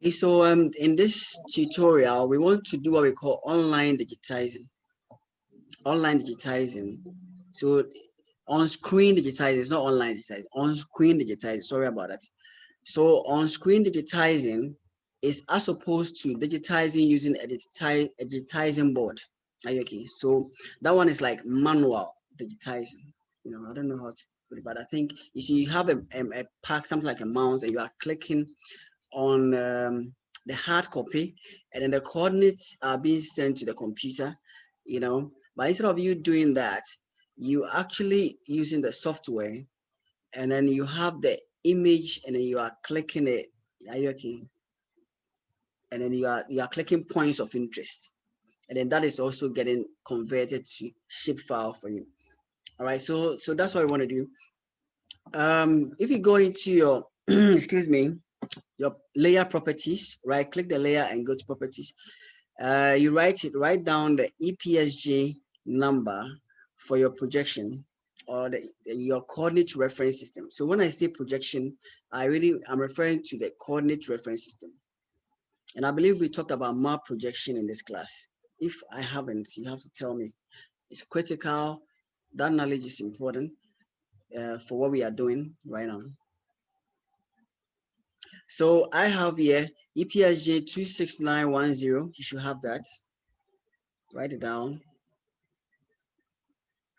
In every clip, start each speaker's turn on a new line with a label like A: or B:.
A: Okay, so in this tutorial, we want to do what we call online digitizing. Online digitizing. So on-screen digitizing, it's not online digitizing, on-screen digitizing. Sorry about that. So on-screen digitizing is as opposed to digitizing using a digitizing board. Are you okay? So that one is like manual digitizing. I don't know how to put it, but I think you see, you have a pack, something like a mouse, and you are clicking on the hard copy, and then the coordinates are being sent to the computer. But instead of you doing that, you actually using the software, and then you have the image, and then you are clicking it. Are you okay? And then you are clicking points of interest, and then that is also getting converted to shape file for you. All right, so that's what I want to do. If you go into your excuse me, your layer properties, right click the layer and go to properties. You write down the EPSG number for your projection, or your coordinate reference system. So when I say projection, I'm referring to the coordinate reference system. And I believe we talked about map projection in this class. If I haven't, you have to tell me. It's critical. That knowledge is important for what we are doing right now. So I have here EPSJ 26910. You should have that. Write it down.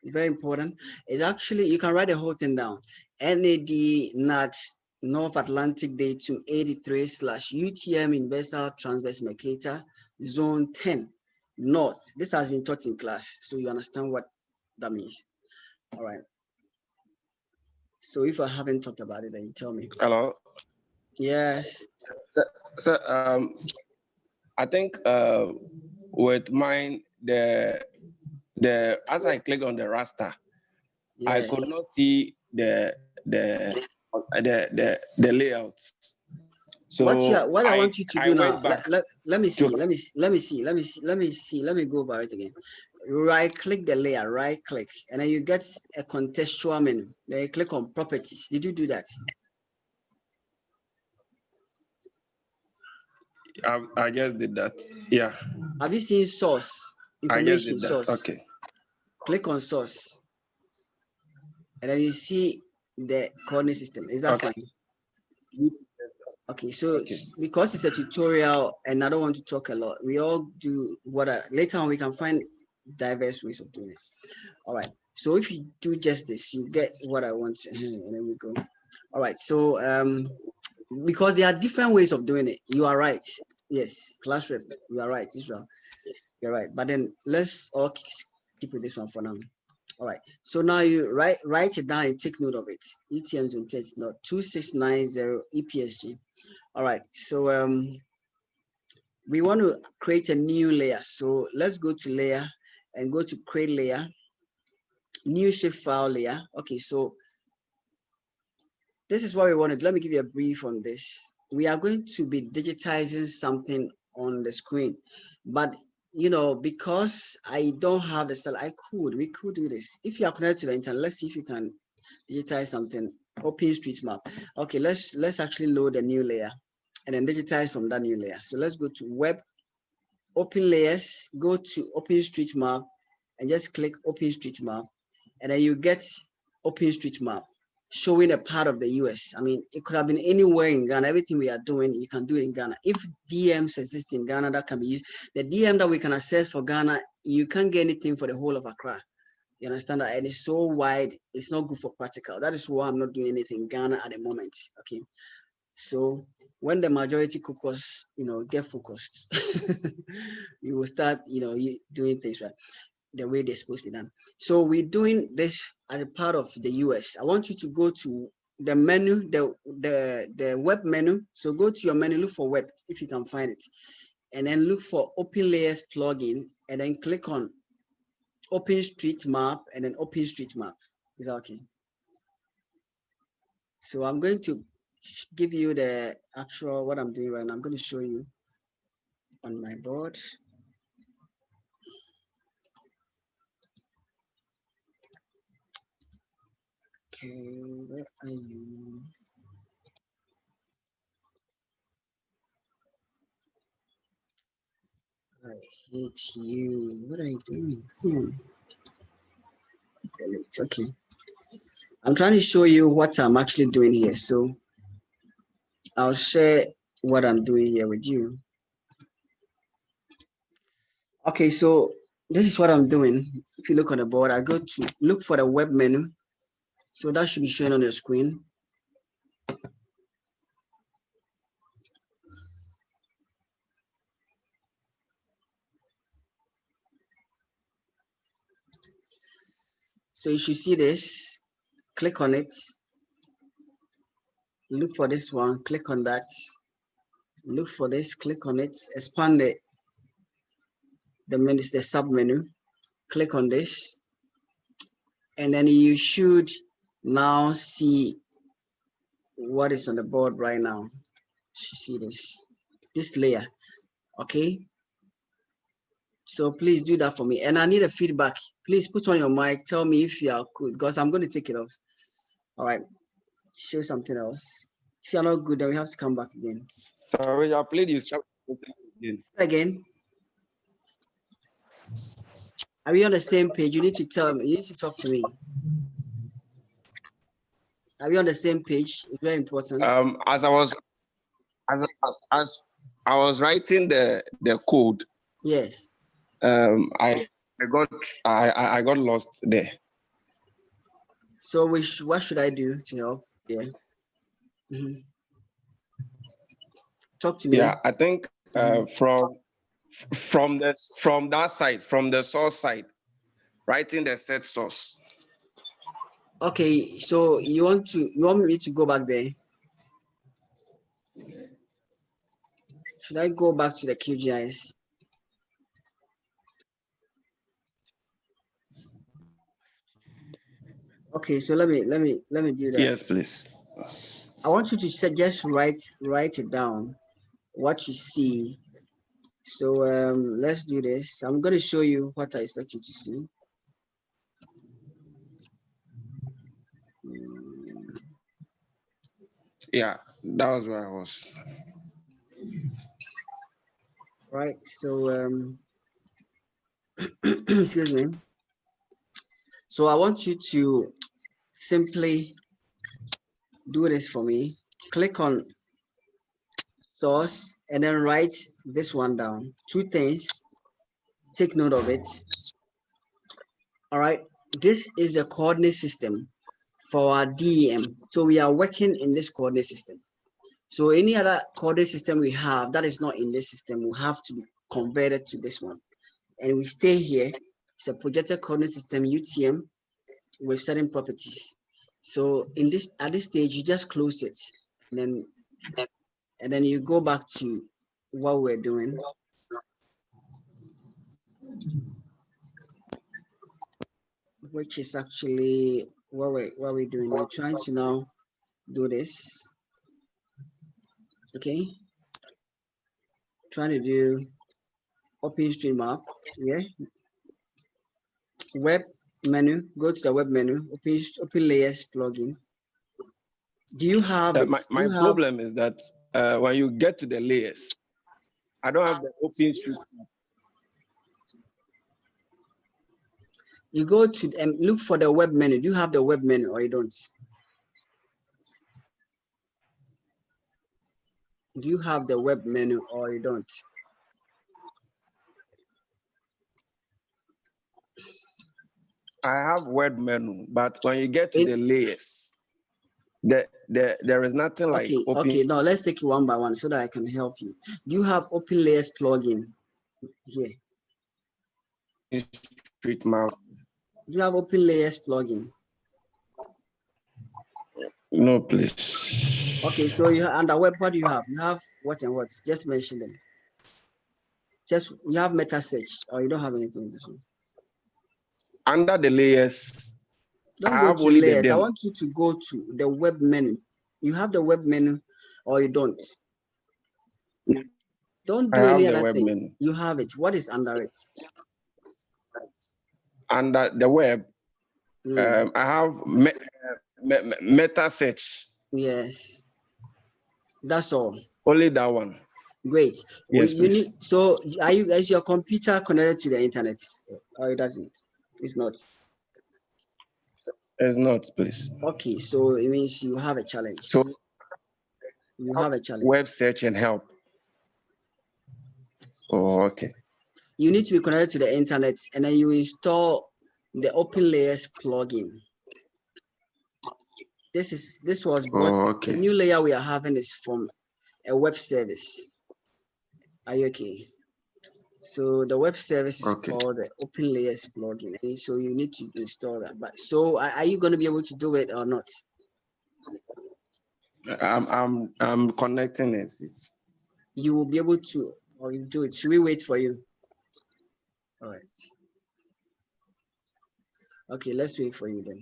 A: It's very important. It's actually, you can write the whole thing down. NAD NAT North Atlantic Day 283/UTM Universal Transverse Mercator Zone 10 North. This has been taught in class, so you understand what that means. All right. So if I haven't talked about it, then you tell me.
B: Hello.
A: Yes.
B: So I think with mine, the as I click on the raster, I
A: Yes.
B: could not see the layouts. So
A: What I want you to
B: I
A: do now,
B: went back
A: let me
B: to
A: see, let me go about it again. Right click the layer, right click, and then you get a contextual menu. Then you click on properties. Did you do that?
B: I just did that. Yeah.
A: Have you seen source
B: I just
A: information
B: did that.
A: source?
B: Okay.
A: Click on source, and then you see the coordinate system. Is that
B: Okay.
A: fine? Okay, so
B: Okay.
A: because it's a tutorial and I don't want to talk a lot, we all do later on we can find diverse ways of doing it. All right, so if you do just this, you get what I want, and then we go. All right, so because there are different ways of doing it. You are right. Yes, class rep, you are right, Israel. You're right. But then let's all keep with this one for now. All right. So now you write it down and take note of it. UTM zone 10, no, 2690 EPSG. All right. So we want to create a new layer. So let's go to layer and go to create layer, new shape file layer. Okay. So this is what we wanted. Let me give you a brief on this. We are going to be digitizing something on the screen, but because I don't have the cell, we could do this. If you are connected to the internet, let's see if you can digitize something. OpenStreetMap. Okay, let's actually load a new layer and then digitize from that new layer. So let's go to web, open layers, go to OpenStreetMap and just click OpenStreetMap, and then you get OpenStreetMap showing a part of the US. I mean, it could have been anywhere in Ghana. Everything we are doing, you can do it in Ghana. If DMs exist in Ghana, that can be used. The DM that we can access for Ghana, you can't get anything for the whole of Accra. You understand that? And it's so wide, it's not good for practical. That is why I'm not doing anything in Ghana at the moment. Okay. So when the majority caucus, get focused, you will start, doing things right the way they're supposed to be done. So we're doing this as a part of the US. I want you to go to the menu, the web menu. So go to your menu, look for web if you can find it, and then look for Open Layers plugin, and then click on OpenStreetMap, and then OpenStreetMap. Is that okay? So I'm going to give you the actual what I'm doing right now. I'm going to show you on my board. Okay, where are you? hate you. What are you doing? Okay. I'm trying to show you what I'm actually doing here. So I'll share what I'm doing here with you. Okay, so this is what I'm doing. If you look on the board, I go to look for the web menu. So that should be showing on your screen. So you should see this. Click on it. Look for this one. Click on that. Look for this. Click on it. Expand it. The menu is the sub menu. Click on this. And then you should now see what is on the board right now. You should see this layer. Okay. So please do that for me. And I need a feedback. Please put on your mic. Tell me if you are good, because I'm going to take it off. All right. Show something else. If you're not good, then we have to come back again.
B: Sorry, I played you again.
A: Again. Are we on the same page? You need to tell me. You need to talk to me. Are we on the same page? It's very important.
B: As I was writing the code.
A: Yes.
B: I got lost there.
A: So what should I do to help? Yeah. Talk to me.
B: Yeah, I think from that side, from the source side, writing the set source.
A: Okay, so you want me to go back there? Should I go back to the QGIS? Okay, so let me do that.
B: Yes, please.
A: I want you to just write it down, what you see. So let's do this. I'm going to show you what I expect you to see.
B: Yeah, that was where I was.
A: Right. So excuse me. So I want you to simply do this for me. Click on source and then write this one down. Two things. Take note of it. All right. This is a coordinate system for our DEM. So we are working in this coordinate system. So any other coordinate system we have that is not in this system will have to be converted to this one. And we stay here. It's a projected coordinate system, UTM, with certain properties. So at this stage, you just close it, and then you go back to what we're doing. Which is actually what we're doing. We're trying to now do this. Okay. Trying to do OpenStreetMap. Yeah. Web menu. Go to the web menu. Open layers plugin. Do you have it?
B: My problem is that when you get to the layers, I don't have the OpenStreetMap.
A: You go to and look for the web menu. Do you have the web menu or you don't? Do you have the web menu or you don't?
B: I have web menu, but when you get to the layers, there is nothing like open.
A: Okay, now let's take it one by one so that I can help you. Do you have Open Layers plugin here?
B: OpenStreetMap.
A: Do you have Open Layers plugin?
B: No, please.
A: Okay, so you under web, what do you have? You have what and what? Just mention them. Just you have meta search, or you don't have anything this one.
B: Under the layers,
A: don't go to layers. I want you to go to the web menu. You have the web menu, or you don't. Don't do any other thing. Menu. You have it. What is under it?
B: Under the web, I have meta search.
A: Yes. That's all.
B: Only that one.
A: Great.
B: Yes,
A: You
B: please.
A: need, so is your computer connected to the internet? Or it doesn't? It's not.
B: It's not, please.
A: Okay, so it means you have a challenge.
B: So
A: You have a challenge.
B: web search and help. Oh, okay.
A: You need to be connected to the internet, and then you install the Open Layers plugin. This was brought.
B: Oh,
A: The
B: okay.
A: new layer we are having is from a web service. Are you okay? So the web service is
B: Okay.
A: called the Open Layers plugin. And so you need to install that. But so are you going to be able to do it or not?
B: I'm connecting it.
A: You will be able to, or you do it. Should we wait for you? All right. Okay, let's wait for you then.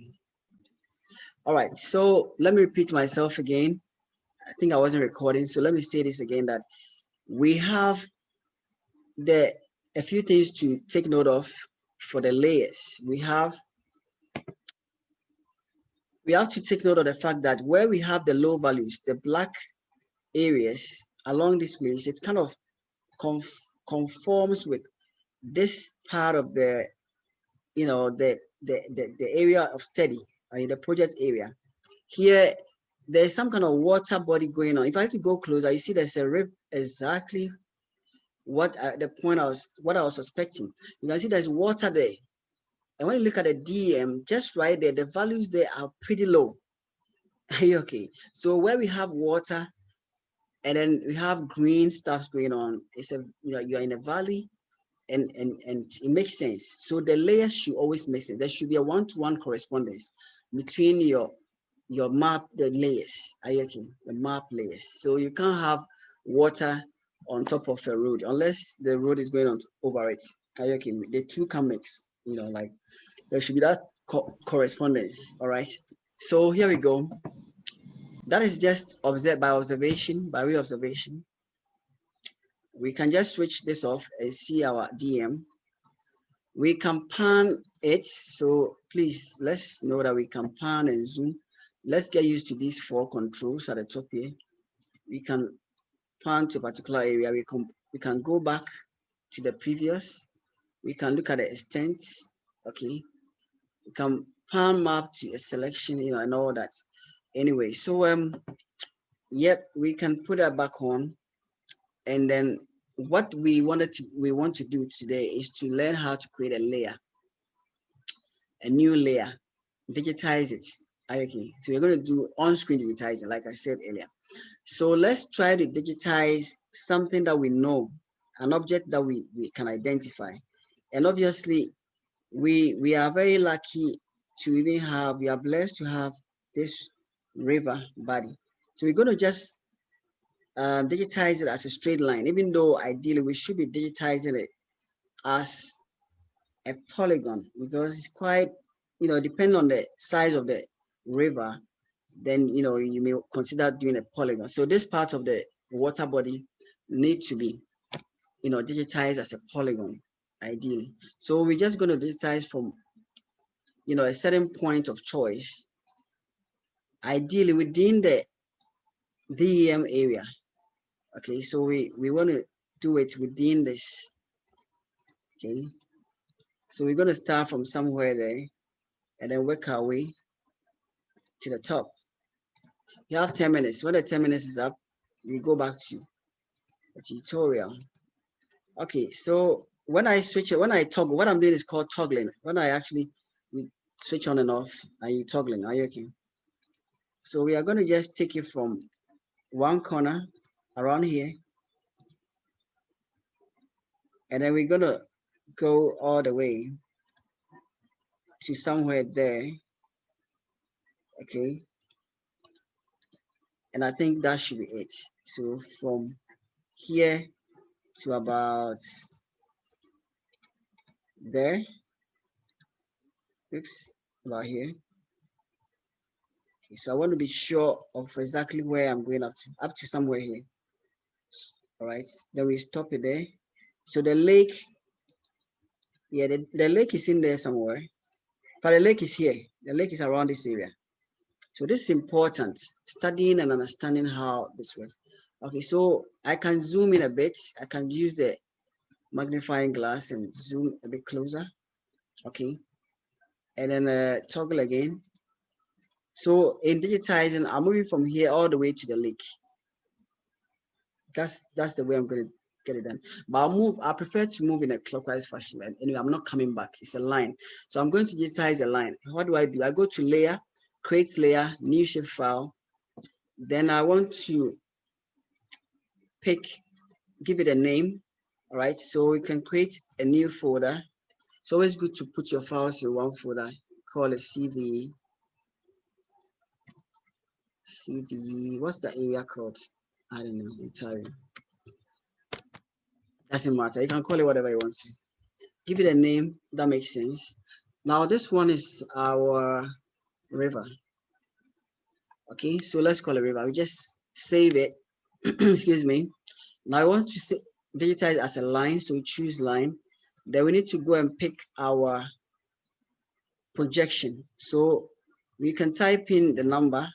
A: All right. So let me repeat myself again. I think I wasn't recording, so let me say this again, that we have a few things to take note of for the layers. We have to take note of the fact that where we have the low values, the black areas along this place, it kind of conforms with this part of the, the area of study, in the project area. Here, there's some kind of water body going on. If I go closer, you see there's a river exactly what I was suspecting. You can see there's water there. And when you look at the DM, just right there, the values there are pretty low. Okay, so where we have water and then we have green stuff going on, it's you're in a valley, and it makes sense. So the layers should always make sense. There should be a one-to-one correspondence between your map, the layers. Are you okay? The map layers. So you can't have water on top of a road unless the road is going on over it. Are you okay? The two can mix. Like there should be that correspondence. All right. So here we go. That is just observed by observation, by way of observation. We can just switch this off and see our DM. We can pan it. So please, let's know that we can pan and zoom. Let's get used to these 4 controls at the top here. We can pan to a particular area. We can go back to the previous. We can look at the extent. Okay. We can pan map to a selection, and all that. Anyway, so yep, we can put that back on. And then what we want to do today is to learn how to create a layer, a new layer, digitize it. Okay, so we're going to do on-screen digitizing, like I said earlier. So let's try to digitize something that we know, an object that we can identify. And obviously, we are very lucky to even have, we are blessed to have this river body. So we're going to just digitize it as a straight line, even though ideally we should be digitizing it as a polygon, because it's quite, depending on the size of the river, then you may consider doing a polygon. So this part of the water body need to be digitized as a polygon ideally. So we're just going to digitize from a certain point of choice, ideally within the DEM area. Okay, so we want to do it within this. Okay, so we're going to start from somewhere there and then work our way to the top. You have 10 minutes. When the 10 minutes is up, we go back to the tutorial. Okay, so when I toggle, what I'm doing is called toggling. When I actually switch on and off, and you toggling. Are you okay? So we are going to just take it from one corner around here, and then we're going to go all the way to somewhere there. Okay, and I think that should be it. So from here to about there. Oops, about here. Okay, so I want to be sure of exactly where I'm going up to somewhere here. All right, then we stop it there. So the lake, yeah, the lake is in there somewhere, but the lake is here. The lake is around this area. So this is important, studying and understanding how this works. Okay, so I can zoom in a bit. I can use the magnifying glass and zoom a bit closer. Okay, and then toggle again. So in digitizing, I'm moving from here all the way to the lake. That's the way I'm gonna get it done. But I prefer to move in a clockwise fashion. And anyway, I'm not coming back. It's a line. So I'm going to digitize a line. What do? I go to layer, create layer, new shape file. Then I want to give it a name. All right. So we can create a new folder. It's always good to put your files in one folder. Call it CV. CV. What's the area called? I don't know. I'm tired. Doesn't matter. You can call it whatever you want to. Give it a name that makes sense. Now this one is our river. Okay, so let's call it river. We just save it. Excuse me. Now I want to digitize as a line, so we choose line. Then we need to go and pick our projection. So we can type in the number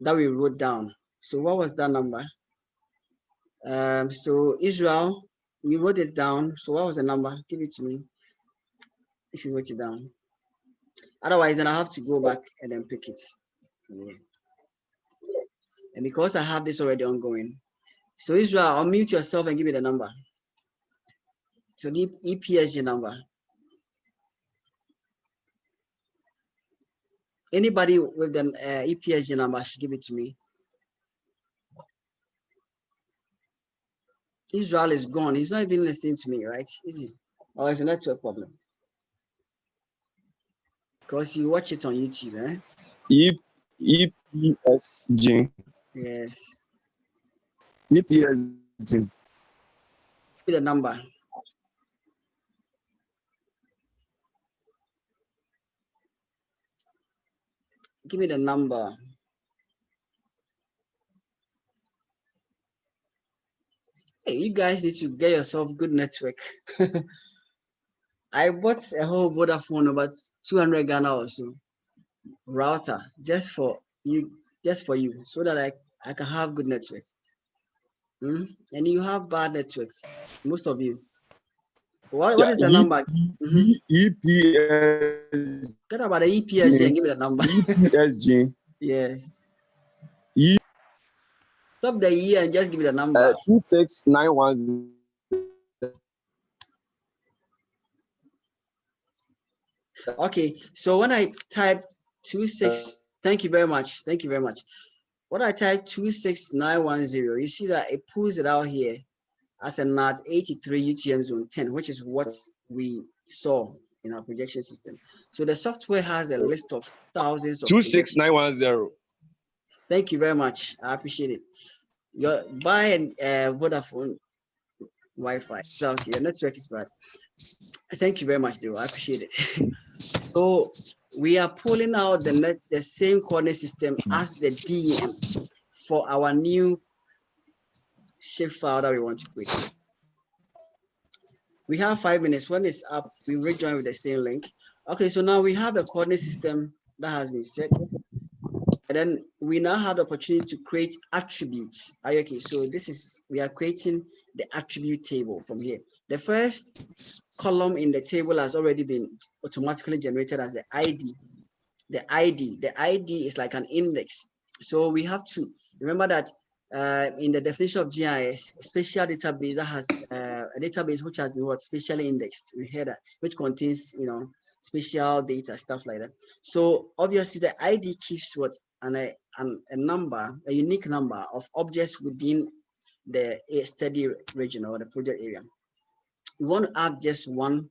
A: that we wrote down. So what was that number? So Israel, we wrote it down. So what was the number? Give it to me if you wrote it down. Otherwise, then I have to go back and then pick it. Yeah. And because I have this already ongoing, so Israel, unmute yourself and give me the number. So the EPSG number. Anybody with the EPSG number should give it to me. Israel is gone. He's not even listening to me, right? Is he? Or is a network problem? Because you watch it on YouTube, eh?
B: EPSG.
A: Yes.
B: EPSG.
A: Give me the number. Give me the number. Hey, you guys need to get yourself good network. I bought a whole Vodafone about 200 Ghana or so router just for you, so that I can have good network. And you have bad network, most of you. What
B: Yeah,
A: is the number?
B: EPSG.
A: Get about the EPSG and give me the number.
B: EPSG.
A: Yes. Stop the year and just give me the number.
B: 26910.
A: Okay, so when I type 26, thank you very much. Thank you very much. When I type 26910, you see that it pulls it out here as a NAT 83 UTM zone 10, which is what we saw in our projection system. So the software has a list of thousands of projections.
B: 26910.
A: Thank you very much. I appreciate it. Buy a Vodafone Wi-Fi. Okay, your network is bad. Thank you very much, though. I appreciate it. So we are pulling out the same coordinate system as the DEM for our new shape file that we want to create. We have 5 minutes. When it's up, we rejoin with the same link. Okay, so now we have a coordinate system that has been set. And then we now have the opportunity to create attributes. Okay, so we are creating the attribute table from here. The first column in the table has already been automatically generated as the ID. The ID is like an index. So we have to remember that in the definition of GIS, a spatial database that has a database which has been spatially indexed. We hear that, which contains spatial data, stuff like that. So obviously the ID keeps a number, a unique number of objects within the study region or the project area. We want to add just one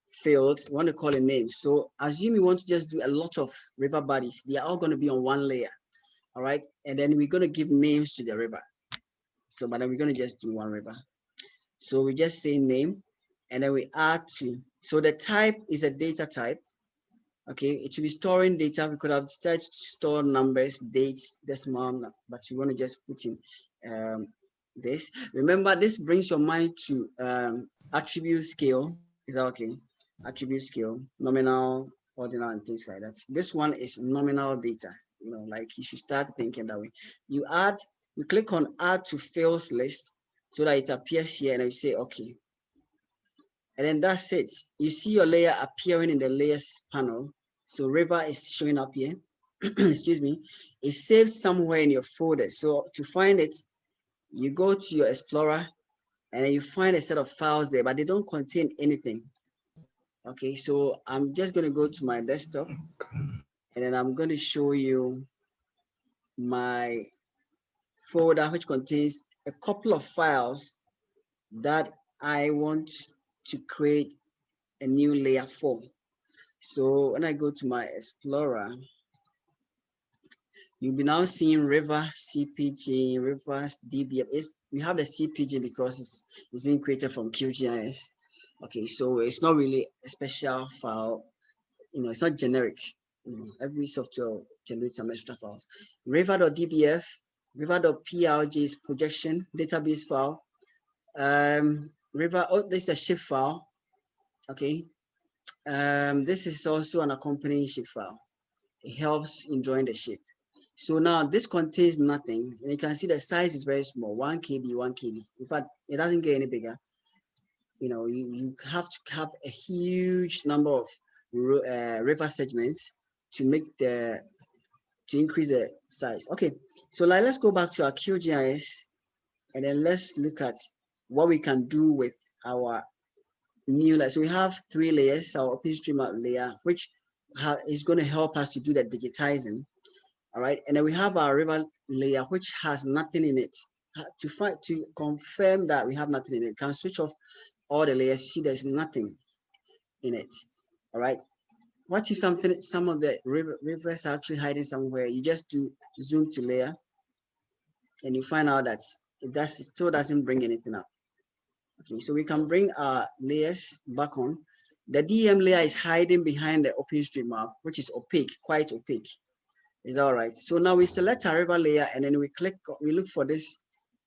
A: field, we want to call a name. So assume you want to just do a lot of river bodies. They are all going to be on one layer. All right. And then we're going to give names to the river. So, but then we're going to just do one river. So we just say name and then we add to. So the type is a data type. Okay. It should be storing data. We could have started to store numbers, dates, decimal, but we want to just put in this. Remember, this brings your mind to attribute scale. Is that okay? Attribute scale, nominal, ordinal, and things like that. This one is nominal data. Like you should start thinking that way. You add You click on add to fields list so that it appears here, and you say okay. And then that's it. You see your layer appearing in the layers panel. So river is showing up here. Excuse me. It's saved somewhere in your folder. So to find it, you go to your Explorer and then you find a set of files there, but they don't contain anything. Okay, so I'm just going to go to my desktop and then I'm going to show you my folder, which contains a couple of files that I want to create a new layer for. So when I go to my Explorer, you'll be now seeing River CPG, Rivers DBF. We have the CPG because it's being created from QGIS. Okay, so it's not really a special file. It's not generic. Every software generates some extra files. River.dbf, River.plg is projection database file. River, this is a shape file. Okay. This is also an accompanying shape file. It helps in drawing the shape. So now this contains nothing, and you can see the size is very small, 1 KB, 1 KB. In fact, it doesn't get any bigger. You have to have a huge number of river segments to increase the size. Okay, so let's go back to our QGIS, and then let's look at what we can do with our new layer. So we have 3 layers, our OpenStreetMap layer, which is going to help us to do the digitizing. All right, and then we have our river layer, which has nothing in it. To confirm that we have nothing in it, you can switch off all the layers. See, there's nothing in it. All right, what if some of the rivers are actually hiding somewhere? You just do zoom to layer, and you find out that it still doesn't bring anything up. Okay, so we can bring our layers back on. The DM layer is hiding behind the OpenStreetMap, which is opaque, quite opaque. Is all right. So now we select our river layer, and then we look for this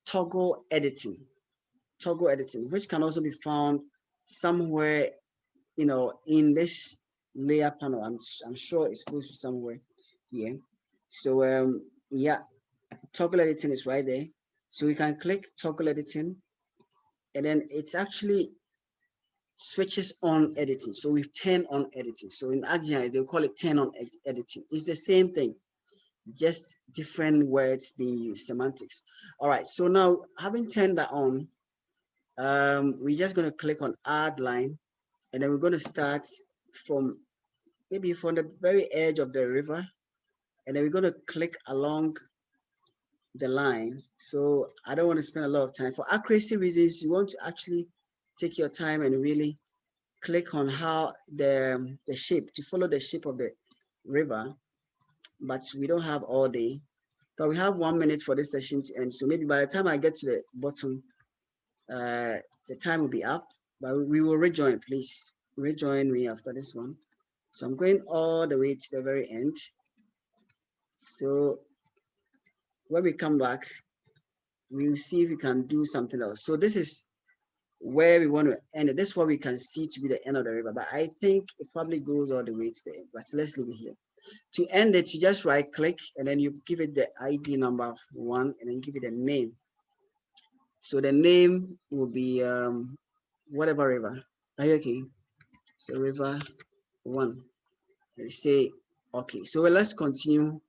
A: toggle editing, which can also be found somewhere, in this layer panel. I'm sure it's supposed to be somewhere here. So yeah, toggle editing is right there. So we can click toggle editing, and then it's actually switches on editing. So we've turned on editing. So in ArcGIS, they'll call it turn on editing. It's the same thing, just different words being used, semantics. All right, so now having turned that on, we're just going to click on add line, and then we're going to start from the very edge of the river, and then we're going to click along the line. So I don't want to spend a lot of time. For accuracy reasons, you want to actually take your time and really click on how the shape, to follow the shape of the river, but we don't have all day. So we have 1 minute for this session to end. So maybe by the time I get to the bottom, the time will be up, but we will rejoin. Please rejoin me after this one. So I'm going all the way to the very end. So when we come back, we'll see if we can do something else. So this is where we want to end it. This is what we can see to be the end of the river, but I think it probably goes all the way to the end. But let's leave it here. To end it, you just right click, and then you give it the ID number 1, and then give it a name. So the name will be whatever river. Are you okay? So river 1. You say okay. So let's continue